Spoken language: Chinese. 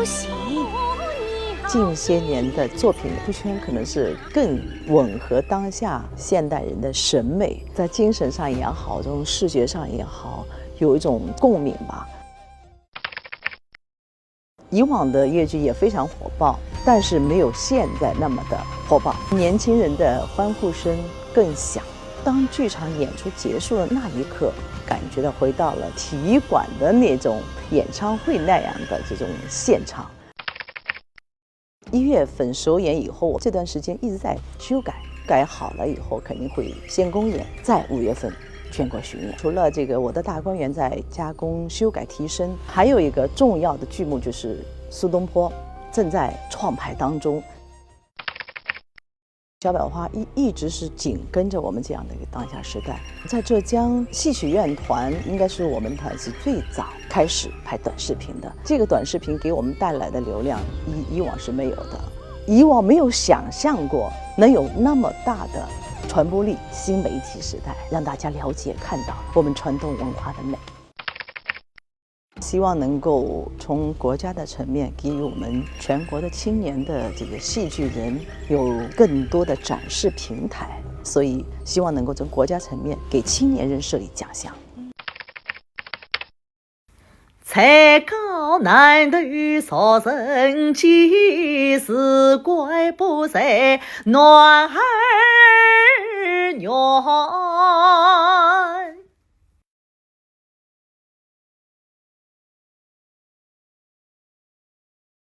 不行。近些年的作品出圈可能是更吻合当下现代人的审美，在精神上也好，这种视觉上也好，有一种共鸣吧。以往的越剧也非常火爆，但是没有现在那么的火爆，年轻人的欢呼声更响。当剧场演出结束的那一刻，感觉到回到了体育馆的那种演唱会那样的这种现场。1月份首演以后，这段时间一直在修改，改好了以后肯定会先公演，在5月份全国巡演。除了这个我的大观园在加工、修改、提升，还有一个重要的剧目就是苏东坡正在创排当中。小百花一直是紧跟着我们这样的一个当下时代，在浙江戏曲院团应该是我们团是最早开始拍短视频的。这个短视频给我们带来的流量以往是没有的，以往没有想象过能有那么大的传播力。新媒体时代让大家了解看到我们传统文化的美。希望能够从国家的层面给予我们全国的青年的这个戏剧人有更多的展示平台，所以希望能够从国家层面给青年人设立奖项。才高难得少人见，是怪不在男儿女。